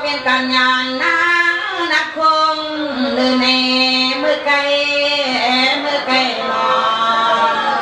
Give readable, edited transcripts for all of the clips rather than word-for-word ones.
เป็นการงานนานักคงหรือในมือไก่นอน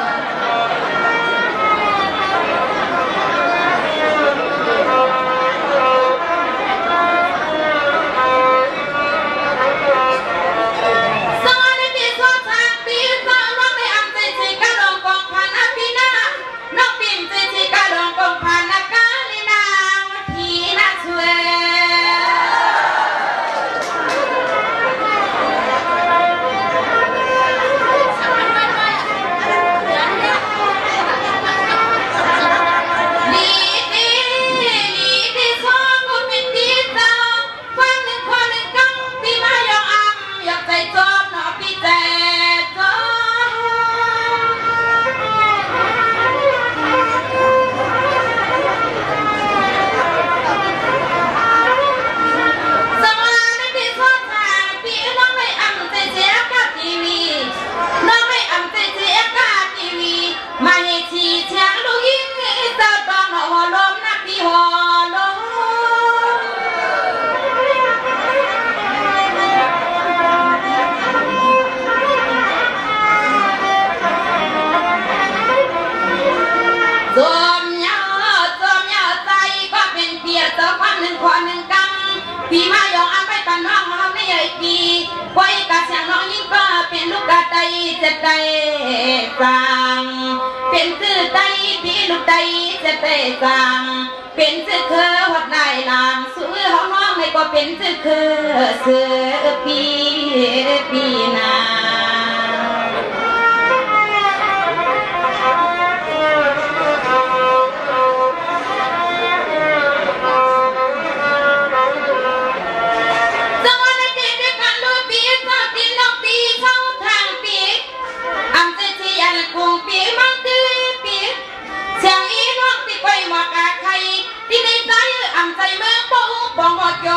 พี่มายองอาไปปันน้องเขาไม่ใหญ่ปีไว้กะเสียงน้องยิ่งก็เป็นลูกกะไตจะไตสังเป็นชื่อไตพี่ลูกไตจะไตสังเป็นชื่อเคอหัดได้ลางซื้อห้องน้องให้ก็เป็นชื่อเคอเสือปีนาบองบอกโย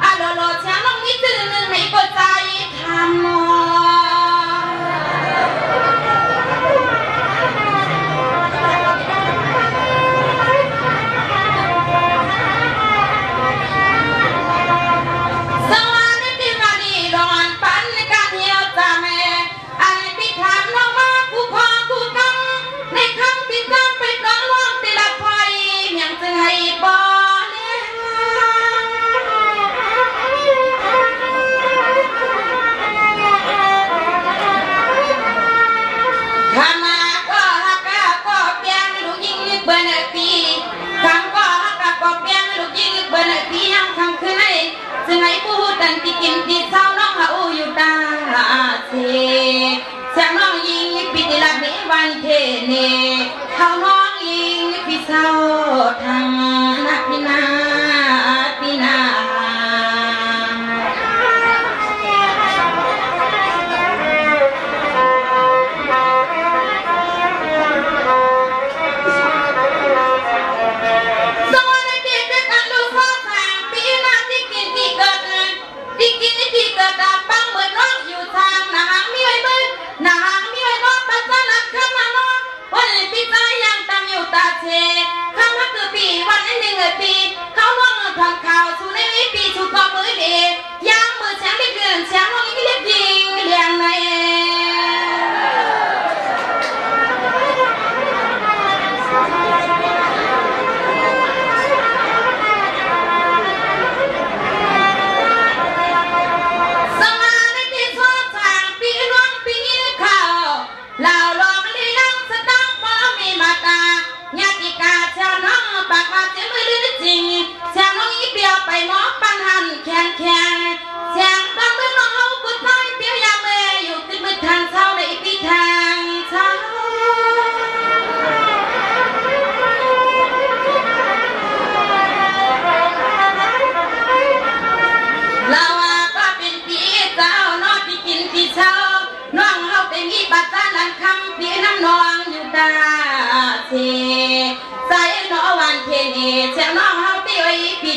อาโลโลเชียงน้องนี่ตื่นหนึ่งให้กดใจทำมอสวัสดีมาดีดอนปันการเหี่ยวตาแม่อันพิธามน้องมาคู่พ่อคู่กำในคำพิธามไปน้องน้องติละพอยยังจะให้บอเบอร์นาทีคำก็ฮักกะก็เปียงลูกยิงเบอร์นาทียังคำคืนไหนซึ่งไอ้ผู้ตันที่กินที่เศร้าน้องหาอูอยู่ตาเสียงน้องยิงปิดลับในวันเทเนเขาน้องยิงพี่เศร้าทางนักพินา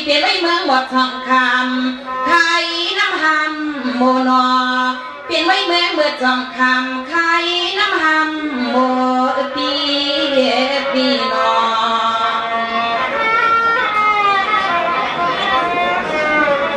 เป็นไว้เมืองบดทองคำขายน้ำหำโมนอเป็นไว้เมืองบดทองคำขายน้ำหำโมปีนอ ส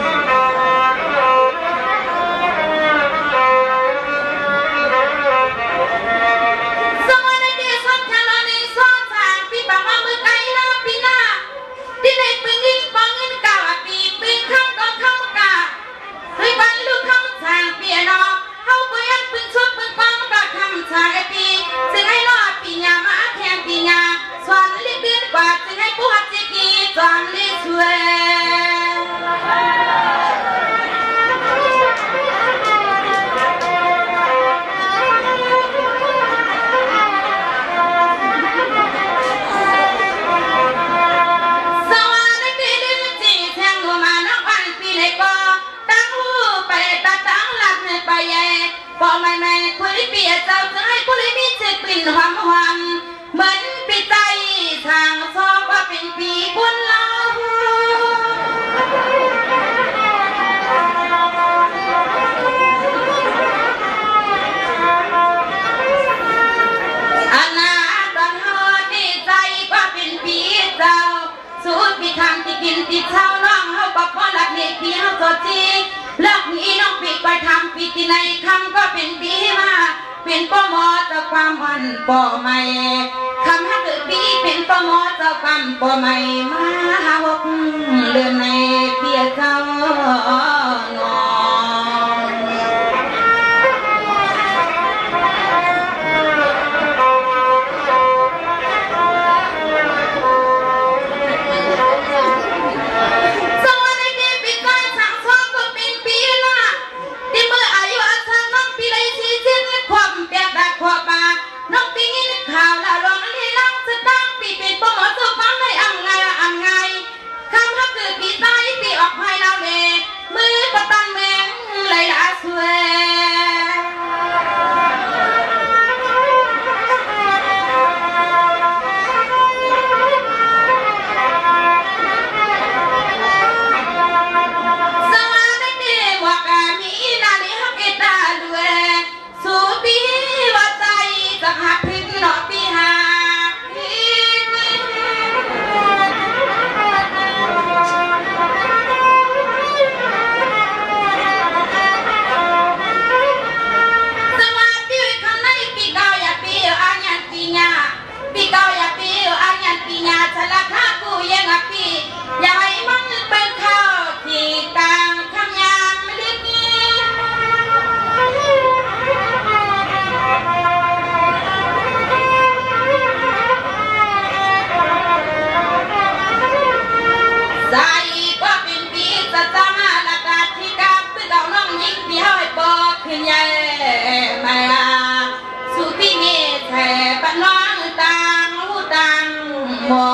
ก็ไม่คุยเปียเจ้าจะให้คุยมีเจ็ดกลิ่นหอมเหมือนปีใจทางซอกว่าเป็นปีบุญเราอันนาตอนเฮาดีใจว่าเป็นปีเจ้าสูตรปีทำที่กินติดเช่าน้องเฮาบอกว่าหลักนี่พี่เฮาสดจีเลิกนี้น้องปีไปทำปีที่ในคำก็เป็นปีมาเป็นป้อมอเจ้าความมันป้อไม่คำให้เกิดปีเป็นป้อมอเจ้าความป้อไม่มาหกเดือนในเพียเจ้านอนสวัสดีปีก่อนสั่งสอนก็เป็นปีละที่เมื่ออายุอายุน้องปีเลยสี่สิบความเปียกดักขวบาน้องปีนี้ข่าวละลองให้น้องจะตั้งปีเป็นป้อมอเจ้าความให้อังไงคำฮักคือปีใต้ปีออกให้เราเลยมือประตันแมงเลยละสวยสวัสดีว่าการมีนาฬิกาเกตาด้วยสู่ปีว่าใจจะหักพิษหนอปีหาปีเก่าอย่าปีอันยันปีหน้าฉลาดถ้ากูยังอ่ะปีอย่าให้มันเป็นข้าวที่กลางทำยามไม่ลึกใส่ก็เป็นปีจะจำมาละกาที่กับปีเก่าน้องยิ่งปีห้อยบอกขึ้นใหญ่มาสู่ปีนี้แทบน้องตังหมอ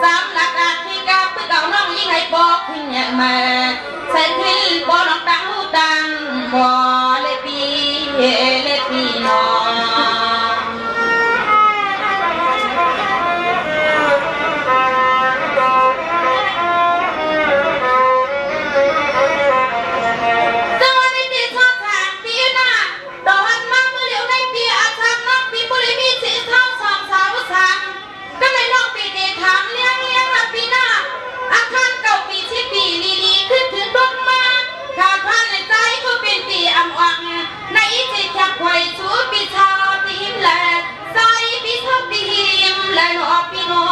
สามหลักการที่กับเพื่อเก่าน้องยิ่งให้บอกขึ้นอย่างมาใส่ขึ้นบอกน้องตังหูตังหมอเลปีน้องสวัสดีปีชอบทางปีหน้าตอนมาเมื่อเร็วในปีอาชามน้องปีบุรีมีสีเท่าสองสาวสามก็เลยน้องปีเดถามเลี้ยงละปีหน้าอาคารเก่าปีที่ปีดีขึ้นถึงดงมาขาดพันในใจก็เป็นปีอ่ำอ่างในจิตจักไว้สู้ปีชาปีหิมแหลใจปีชอบปีหิมแหลหนอปีนอ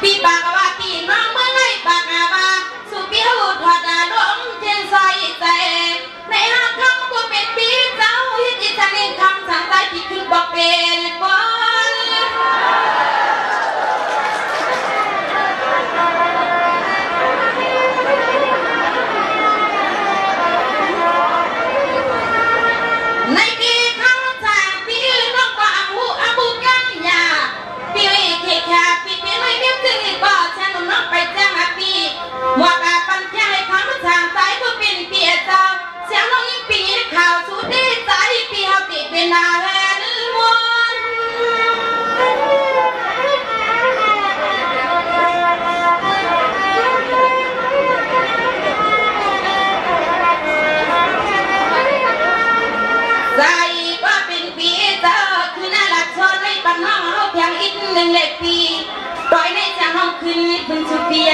ปีปากว่าปีน้องเมื่อไงปากว่าสุปีหูถอดลมเจนใส่ใจในห้างคำก็เป็นปีเจ้าฮิตอิจฉาเล่นคำสั่งใจที่คือบอกเป็นคนในปีคำสั่งปีน้องก็อาบุกันยาปีเทคาปีปีไม่เบี้ยถึงก็ฉันน้องไปแจ้งปีหมวกปัญญาให้คำสั่งใจก็เป็นปีเจ้าเสียงน้องยิ่งปีข่าวสุดที่ใจปีเฮาติเป็นนาแลนมวนใจว่าเป็นปีเจ้าคือน่ารักชนในปัญหาเฮาเพียงอีกหนึ่งเล็กปีปล่อยในเสียงห้องขึ้นพึ่งสุดเปีย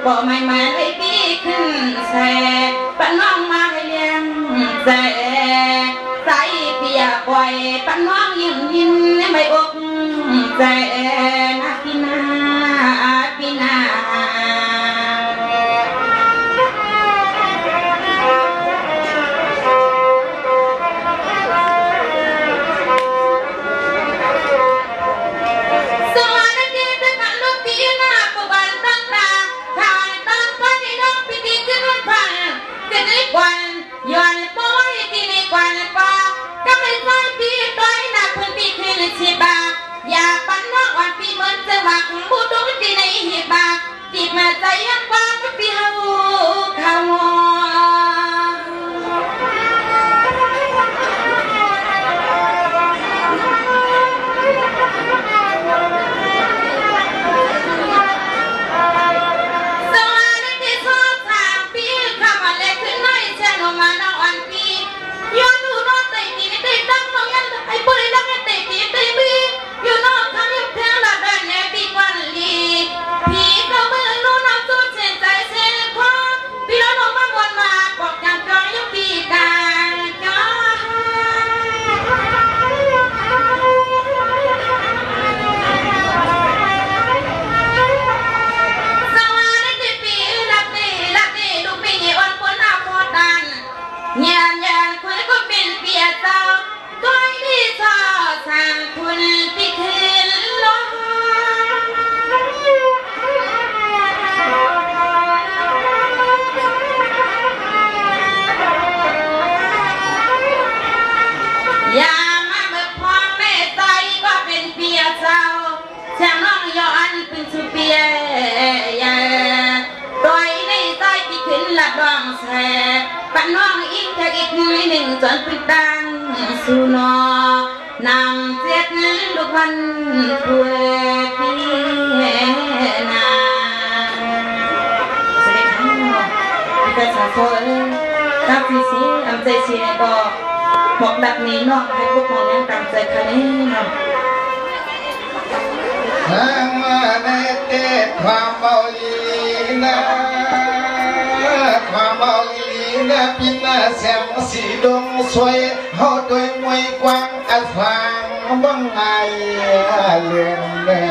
บอกไม่มาให้ปีขึ้นแสปันน้องมาให้เลี้ยงแสใส่เปียปล่อยปันน้องยิ้มไม่อกแสนาปีนาปีนา เ นที่คืนลงอย่ามาเบิกพองแม่ใจก็เป็นเปียเจ้าแช่งน้องย้อนเป็นสุเปียโดยในใจที่ขึ้นละดองแสปันน้องอีกจะอีกนิดหนึ่งจนเป็นตังสู่นอนำเจ็ดลูกวันผู้พี่นาสวัสดีค่ะพี่ตาสาวโฟรับพี่สีอำใจเชียร์ก็บอกแบบนี้น้องให้พวกมองยังตามใจคันนี้เนาะทางมาในเตะความเมาลีนะความเมาลีนะพี่นาแสงสีดงสวยเฮาด้วยมวยกว้างอันฟังบังไงเลื่อนเลื่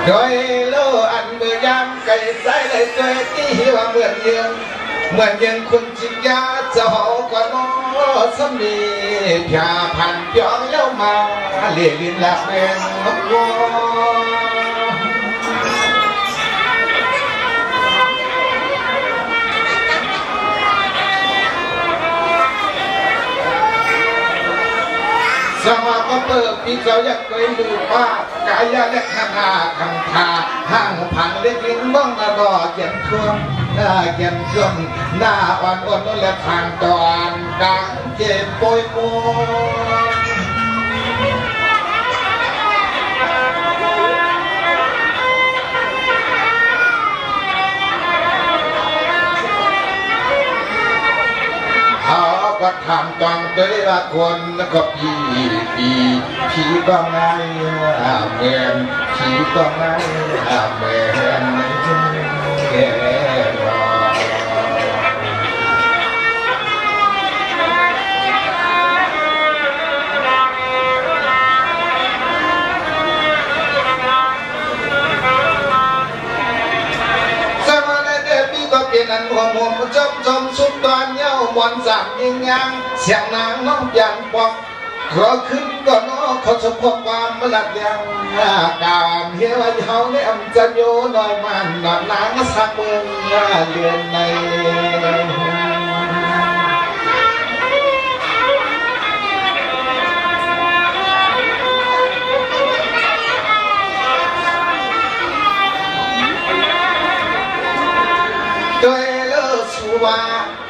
โดยโลอันเมื่อยามไก่ใจเลยตัวที่ว่าเหมือนยังคุณจิงยาจะหอกว่าน้อสมีพยาพันย้อนเย้ามาเลี้ยลินละแมงนกวัวสมาก็เปิดปีเก่าอยากเคยดูว่ากายาเล็กข้างหาข้างทาห้างผังเล็กลิ้นบ้องระดอเขียนช่วงหน้าเขียนช่วงหน้าอ่อนอ่อนและทางตอนดังเจ็บปวยปวดเขาก็ทำตอนด้วยละคนแล้วก็ผีก็ไงเหมือนผีก็ไงเหมือนแก่รอนั่นหัวหมุนจมสุดตอนเย้ามวนสามยิงยังเสียงนางน้องยันปอกขอขึ้นก่อนน้อเขาจะพบความมาหลักยังการเฮียว่าเขาเนี่ยอำจะโยน้อยมันนอนนางสักเมืองเดือนใน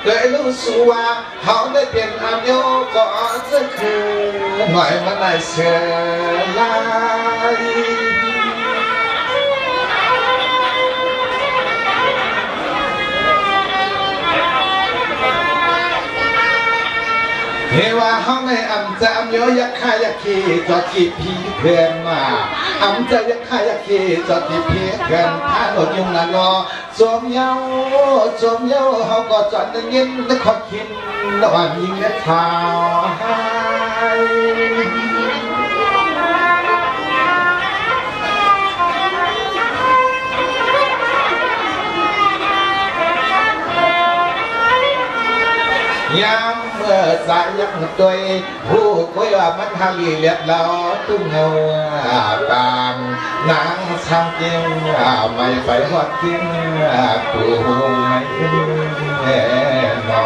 โดยรู้สึกว่าเขาได้เปลี่ยนอายุก็จะคือหน่อยมันได้เสียลายเฮว่าเขาไม่อำจะอำโยยักขายขี่จอดกีพีเพื่อนมาอำจะยักขายขี่จอดกีพีเพื่อนถ้าหนดยุงละนอจมเย้าเขาก็จอดยินและขอคินแล้วอ่านยิงและข่าวยามเมื่อสายยักษ์ตัวผู้คุยว่ามันทางลีเลียดเราตุ้งเงาตามนางทำจริงไม่ไปหอดจริงกูไม่นอ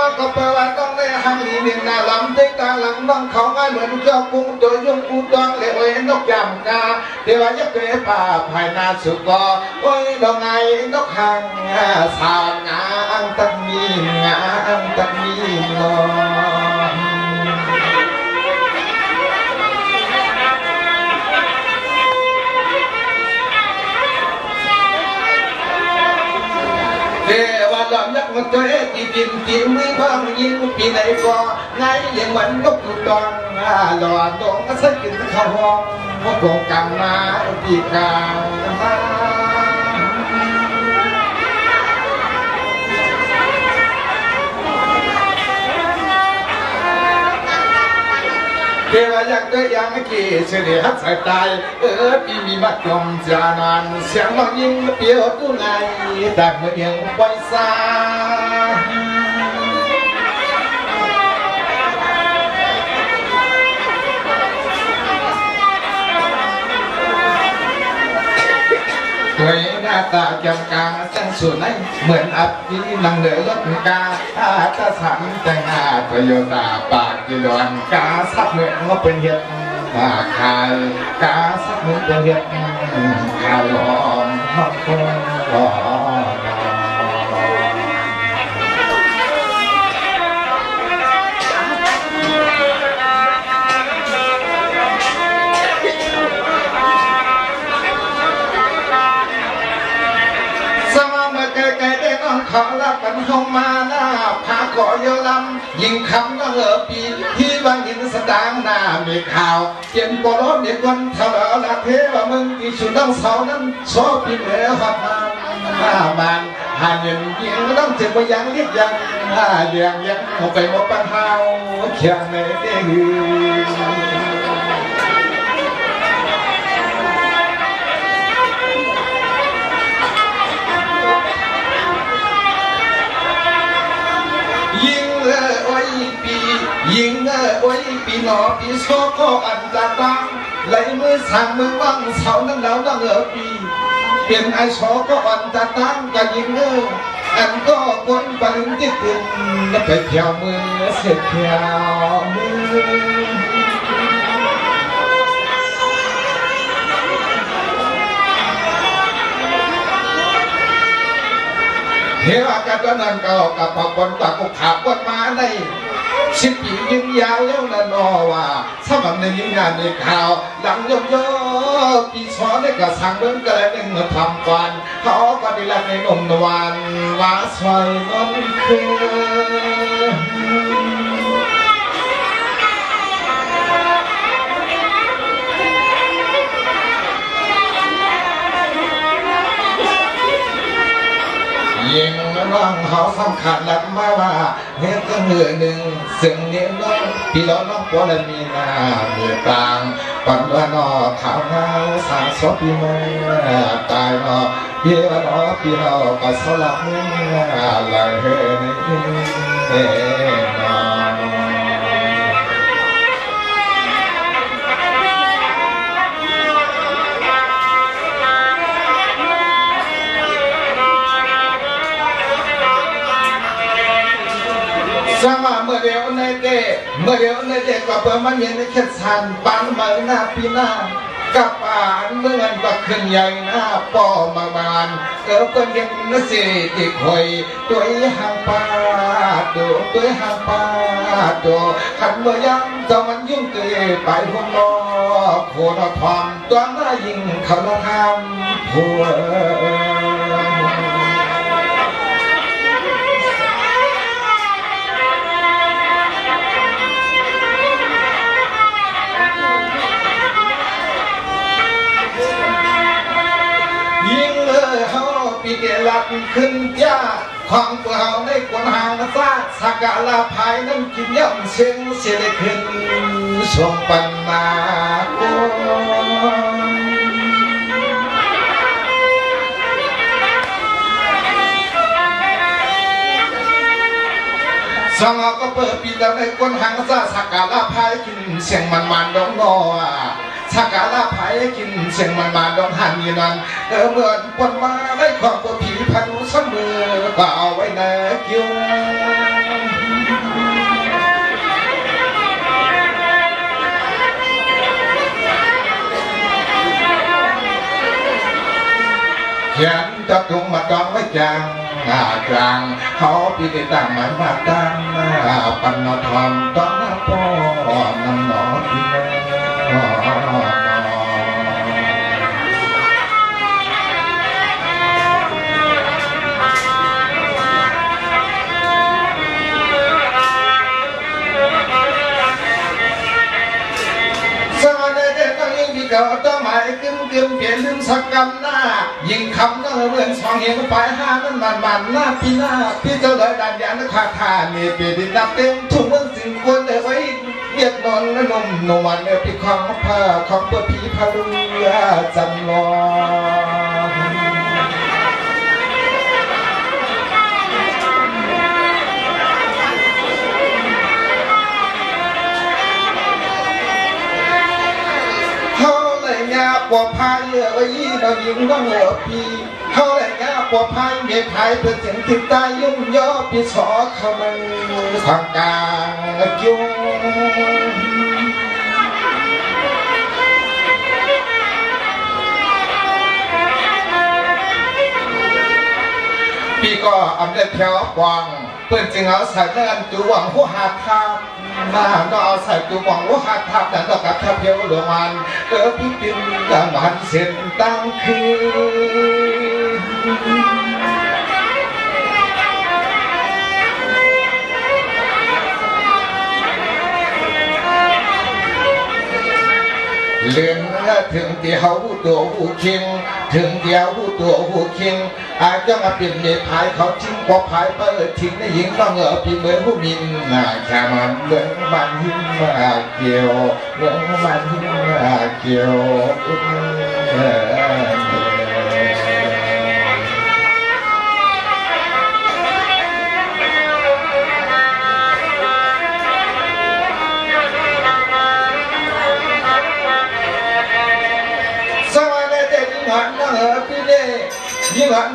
นก็เปิดวันต้องได้หันลีเนียนหน้าลำได้ตาหลังน้องเขาง่ายเหมือนเจ้ากุ้งตัวยุ่งกูต้องเลยโอ้ยนกยำกาเดี๋ยวยักษ์เกยป่าภายนาสุกอโอ้ยดอกไงนกหางสาวงาอังตังมีงาอังตังมีนอเดี๋ยวหลอมยักษ์มันตัวตีดินตีมือพังยิงปีไหนก็ไงยังวันนกอยู่ตองหลอดตองก็ใส่กินข้าวห้อง ก็คงกำมาปีกลางมาเกี่ยวอยากได้ยังไม่กี่เฉลี่ยสายตายปีมีบัดจมจานานเสียงน้องยิงเปียวตู้ไงแต่เมื่อยังปล่อยซาตัวหน้าตาจำกลางตั้งส่วนไหนเหมือนอับที่นั่งเหลือรถกาตาสันแต่งหน้าโตโยต้าปากจีดอนกาสักเหมือนว่าเป็นเห็ดขายกาสักเหมือนเป็นเห็ดขายหอมหอมหอมขอรับกันเข้ามาหน้าพาขอเยอะลำยิงคำก็ปีที่บางยินสตางหน้ามีข่าวเขียนโปรโลเด็กคนเท่าละเทว่ามึงที่ชุดน้องสาวนั้นชอบปีเหนือหัดมามันหาเงินยิงต้องเจ็บไปยังเรียกยังเรียงยังเอาไปหมดปัญหาเขียงในเด้ยิงโอ้ยปีหนอปีโซก็อันจะตั้งไหลมือสั่งมือว่างเสานั้นแล้วนั่งปีเปลี่ยนไอโซก็อันจะตั้งก็ยิงอันก็คนบังที่ตึงไปเที่ยวมือเสียเที่ยวมือเฮว่ากันก็นั่นก็กับพบนตะกุขาบนมาในสิบปียิงยาวแล้วนะนอว่าสมัครในยิงงานในข่าวหลังยกโยปีช้อนได้กระสังเบิ้งกระเด้งมาทำฟันเขาก็ได้รับในนมนวลว่าสวยน้องยิงน้องเขาสำคัญหลักมาว่าเฮ็ดก็เหนือหนึ่งซึ่งเนี้ยน้องพี่น้องพอละมีหน้ามีตางปันว่านอขาวเงาสางสดพี่เมื่อตายนอพี่ว่านอพี่เราก็สลับเมื่อไหลเฮ้นอสมาเมื่อเดียวในเดก็เปิดมันเย็นในแค่สันปันมาหน้าปีหน้ากับอ่านเมื่อวันบักขึ้นใหญ่หน้าป่อมาบานเกิดเป็นยังนสิติคอยตัวห่างปาดูตัวห่างปาดูขันเมื่อยังจะมันยุ่งเกยไปหัวล้อโคตรทอมตัวหน้ายิงเขาละทำผัวปีเกลัดขึ้นย่าความเปล่าในกวนหางซาสักลาภายน้ำกินย่ำเสียงเสียได้ขึ้นชมปันนาโกสองก็เปิดปีแล้วในกวนหางซาสักลาภายกินเสียงมันดองนอสักการะไผ่กินเสียงมันมาดองหันยีนันเหมือนคนมาได้ความปวดผีพันเสมอก็เอาไว้ในกิ้วเขียนจับจุงมาดองไว้จางกลางเขาปีติตั้งหมายมาตั้งปันนทอมต้องพ่อนำหนอที่แม่ก็ ซึมสักกำหน้ายิงคำนั่งเหมือนสองเหียงปลายห้านั่นมันหน้าพี่เจ้าเลยดันยานนักขาทานี่ปีดินดับเต็มทุ่งเมืองสิ่งควรเอ้ยเรียกนอนและนมนวันเนี่ยพี่ของผ้าของเพื่อพี่พาเรือจำลองปวดพายเอ้ยเรายิงน้องเหลือพี่เขาแหละงาปวดพายเมียพายเพื่อเสียงติดตายยุ่งย่อพี่สอเขามันทางกลางยุ่งพี่ก็อำเร็จแถวกวางเพื่อนจึงเอาใส่เงินจูหวังหัวหาทามาก็เอาใส่จูหวังหัวหาทาแต่ต้องกับทับเพียวหลวงมันพี่กินดังมันเส้นตั้งคืนเลื่อนถึงเดียวตัวหูคิงถึงเดียวตัวหูคิงอาจจะมาเปลี่ยนเมียพายเขาทิ้งพอพายเปิดทิ้งในหญิงต้องพี่เหมือนผู้มินแค่มันเหมือนมันหิมมาเกี่ยวเหมือนมันหิมมาเกี่ยวยิ่งหัน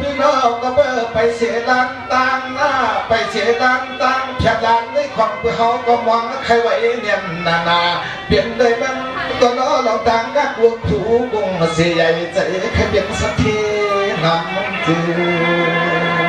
พี่น้องก็เบอไปเสียดันตังหน้าไปเสียดันตังแค่ดันในของเพื่อเขาก็มองใครไว้เนี่ยนาเปลี่ยนเลยมันก็น้อเราต่างกักวงถูกงเสียใหญ่ใจแค่เปลี่ยนสักทีน้ำจืด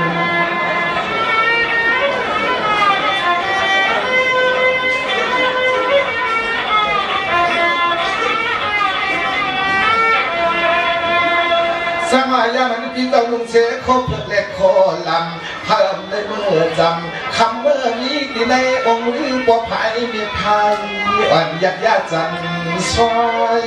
สมัยมันพี่ต้องลุงเสียคบเล็กโคลำเพิ่มในเมื่อจำคำเมื่อนี้ที่ในองค์รือปอภัยมีใครอ่อนยัดยาจันซอย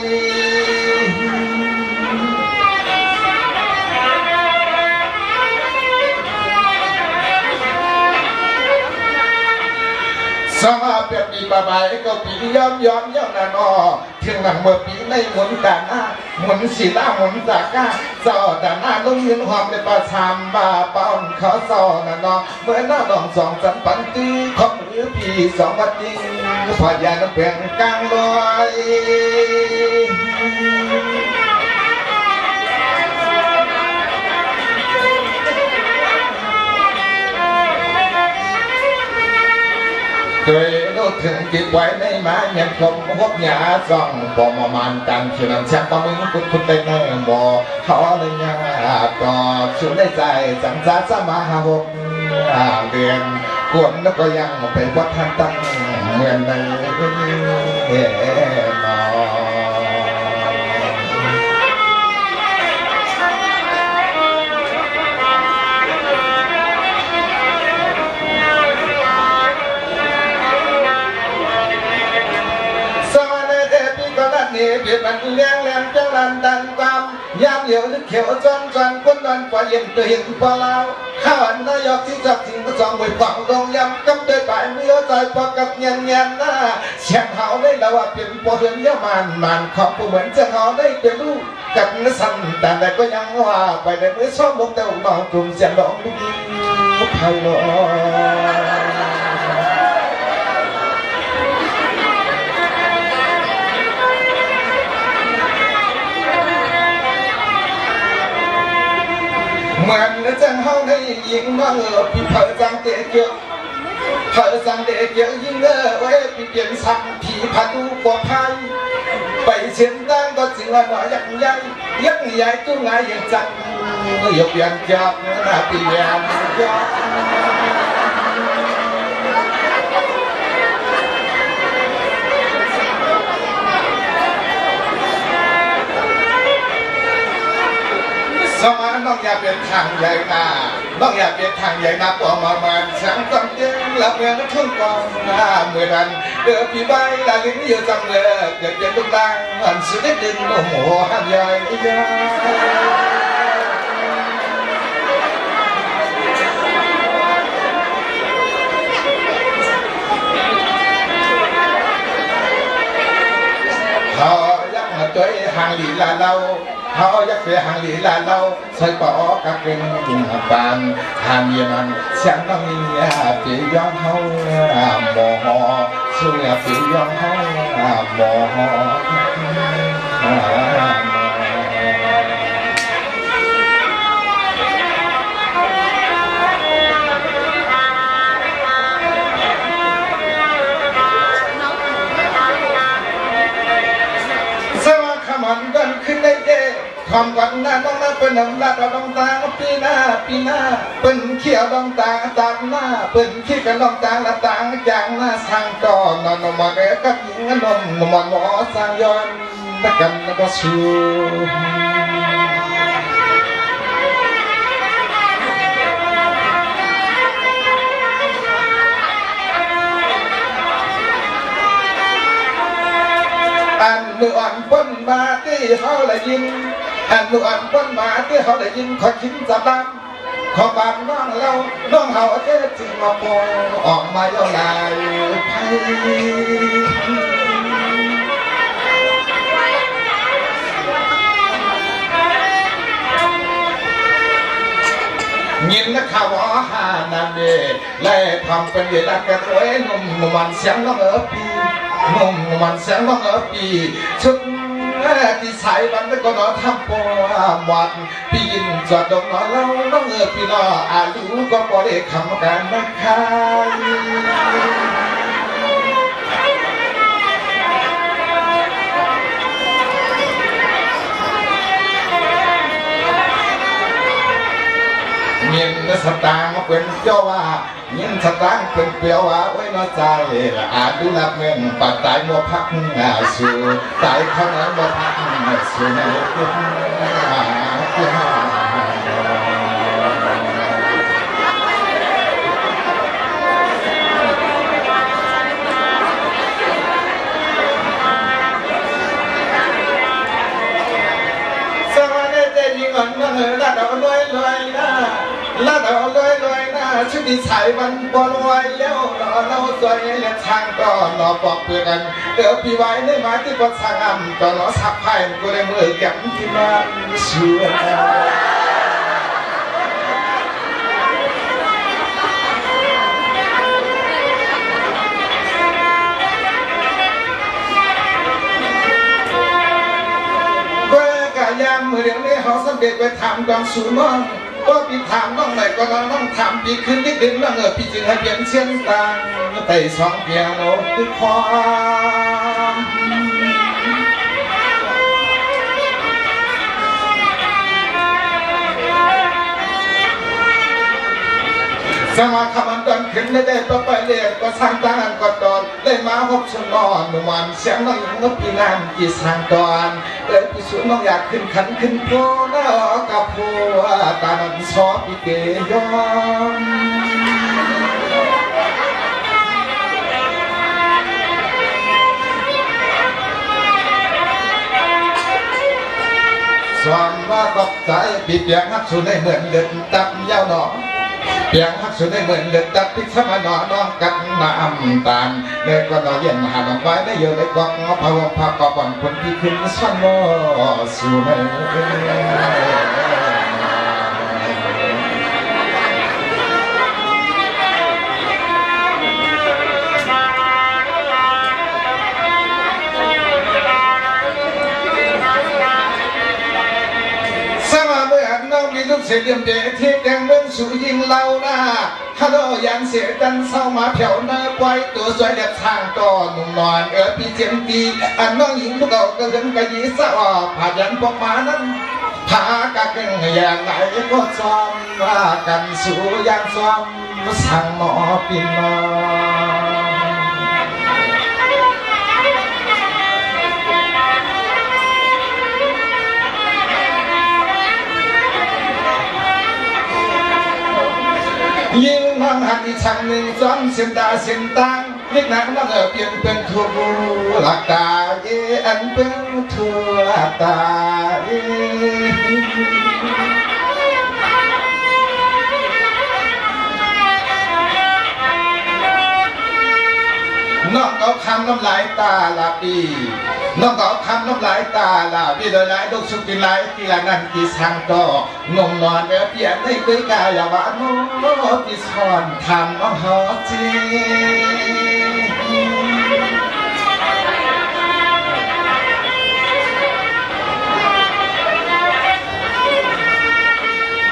สองเปียปีบาบายก็ปีย้อมนานอถึงหลังเมื่อปีในหมุนด่านหน้าหมุนสีหน้าหมุนจากก้าเจ้าด่านหน้าลุงยืนหอมในประชามบาเป้าเขาเศร้านานอเมื่อหน้าดองสองจันปันตีของมือปีสองวันจริงพอดยาน้ำเปลี่ยนกลางลอยเคยรู้ถึงจิตไว้ในมาเงียบคมพบหยาส่องปอมมันจันเชื่อแช่ปมึงคุณได้แน่บ่เขาเลยยาต่อชุดในใจสังสารสมาหกเดือนควรแล้วก็ยังไปวัดทันตั้งเหมือนในนอเพียมันเลี้ยงแหลมเจ้าลันดันความยามเหลียวนึกเขียวจอนคนดันกว่าเย็นตัวเห็นกว่าเราข้าวันนายกที่จับสิ่งก็สองไปฝังลงยำกำเตยไปเมื่อใจปกับเงียนหน้าเชียงเขาได้แล้วว่าเป็นปอเดือนยามันขอบเหมือนจะเขาได้เป็นลูกกับนสั่นแต่ก็ยังว่าไปในเมื่อชอบมองแต่หน้องกลุ่มเสียงร้องลูกยิ้มไพเราะเหมือนจังเฮาให้ยิงมาพี่เผอจังเตะเกี่ยวเผอจังเตะเกี่ยวยิงไว้พี่เปลี่ยนสั่งผีพันปลอดภัยไปเชียนดังก็จึงว่าหน่อยยักใหญ่ตู้ไงยังจังยกยันจับหน้าปียามจับสมาน้องอยากเป็นทางใหญ่นาน้องอยากเป็นทางใหญ่นาปอมามันสังกัดเย็นหลับเงินทุ่งกองหน้าเมื่อนั้น พี่ใบlà lính yêu rằng lệ để tiền tung tăng hẳn sự đích đinh ủng hộ hàng dài họ dắt mà tới hàng lý là lâu họ dắt về hàng lý là lâu xoay bỏ các kênh cùng hàng bàn hàng miền ăn sáng năm mình phía gió hâu mồ họ xuôi phía gió hâu mồ họมันกันขึ้นได้เย่ความกันหน้าต้องหน้าเป็นน้ำลาดเราต้องตาปีหน้าเป็นเขียวต้องตาตามหน้าเป็นขี้กันต้องตาละตางจางหน้าทางก่อนนอนมาเด็กกับหญิงนมนอนหมอสร้างย้อนตะกันก็สู้อันมืออ่อนพ้นมาที่เขาได้ยินอันมืออ่อนพ้นมาที่เขาได้ยินขอชิ้นสะบังขอบางน้องเราน้องเขาเจ๊จึงมาปองออกมาเยาลายไพ่ยินนักข่าวว่าหานาเดไล่ทำเป็นเวลากระโดดนุ่มมันเสียงน้องปีนุ่มมันเสียงน้องปีชุดที่ใส่มันก็นอทำปวดปีนจอดตรงนอเราน้องปีนออายุก็พอได้คำกันนะคะยินสตางค์เป็นเจ้าว่ายินสตางค์เป็นเปลียวว่าไว้นอใจอาดูนับเงินปัดตายมัวพักสู่ตายเขาไหนมัวพักสู่ในขึ้นสวัสดีเจ้าหญิงอ่อนนั่งลาดเอาลอยนะลาดเอาลอยนะชุดที่ใส่มันบอลไว้แล้วเราสวยเลี้ยงทางก็นอปอกเปลือกกันพี่ไว้ได้มาที่ปอดสางก็นอสับไผ่ก็ได้มือแก้มที่มันสวยยามเมื่อเรื่องนี้เขาสำเร็จไปทำกองสูน้องก็พี่ถามน้องไหนก็น้องทำพี่ขึ้นที่ดินแล้วพี่จึงให้เปลี่ยนเชียงต่างแต่สองเพียงโน้ตคือความสมาคมันดันขึ้นได้ต่อไปเรียกก็สร้างตานก็ตอนได้มาพบชนอนหนุ่มเสียงน้องงบพี่นานกี่สร้างตอนพี่สุน้องอยากขึ้นขันขึ้นโพน่ากับโพตานันซอพี่เกยอนสอนว่าตกใจปีเปียกฮักสุดได้เหมือนเดินตับยาวหนอเปียงฮักสุดได้เหมือนเลือดตัดพิษมาหนอน้องกันน้ำตาลเด็กก็นอเย็นหาน้องไว้ได้เยอะได้กองพาวพากอบอนคนที่ขึ้นซ้อนล้อสู่ให้มีลูกเสียเดียมเดชที่แดงเมืองสู่ยิงเล่าหน้าฮัลโหลยันเสียจันเศร้ามาแผ่วหน้าไว้ตัวสวยเด็ดทางต่อหนุ่มนอนพี่เจียมตีอันน้องหญิงลูกเก่าก็ยังกะยีสาวผ่ายันพวกมานั้นพากะเก่งอย่างไหนก็ซ้อมว่ากันสู่ยังซ้อมสั่งหมอปีนมายิ่งน้องหักอีกชั้นหนึ่งซ้อนเสียงตาเสียงตัง เล็กนักน้องเปลี่ยนเป็นทั่วหลักตาเย่อันเป็นทั่วตาเย่น้องเอาคำน้ำลายตาลาปีน้องเอาคำน้ำลายตาลาปีโดยหลายดกสุกินหลายที่ละนั่นที่สังต่อนมนอนเปลี่ยนให้คุยกายว่าโน้ที่สอนทำเอาหอจี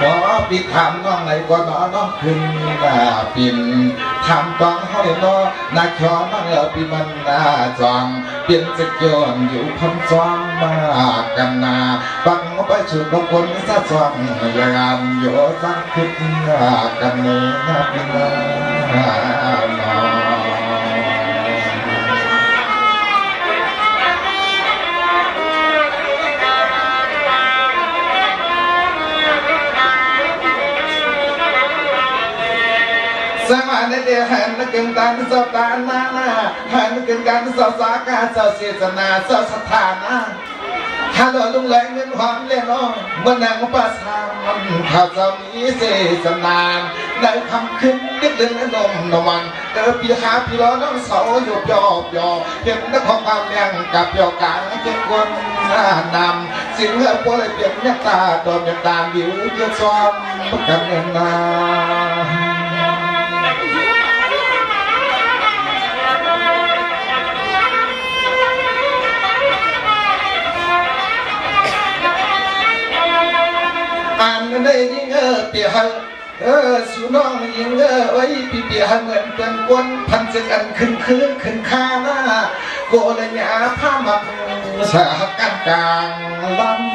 ขอปิดทำน้องไหนก็น้องขึ้นปิ่นทำต้องให้น้องนาขอน้องปีมันนาจองเปลี่ยนจะโยนอยู่พันจองมากันนาปังไปชุดบางคนซาจองยามโยสังคิดกันนี้นะพี่น้องสมาในเดียหันกึ่งตันสตานาหันกึ่งกันสสากาสเสียสนาสสถานะฮัลโหลลุงแรงเงินหอมเล่นองเมื่อนางประสานข้าวจะมีเสสนานได้คำขึ้นนิดเดือนนมันพี่หาพี่ล้อน้องเสาหยบยอเห็นนักของความแรงกับยอกางเก็บคนนำสิ่งเหล่าพวกเลยเปลี่ยนยักตาโดนยักตาหิวเยอะซ้อมกันเงินนาอันได้ยิงเปียหันสุน้องยิงไว้พี่เปียหันเหมือนเป็นก้นพันจึงอันขึ้นข้าหน้าโกเลยหยาผ้ามักสากันกลางลำ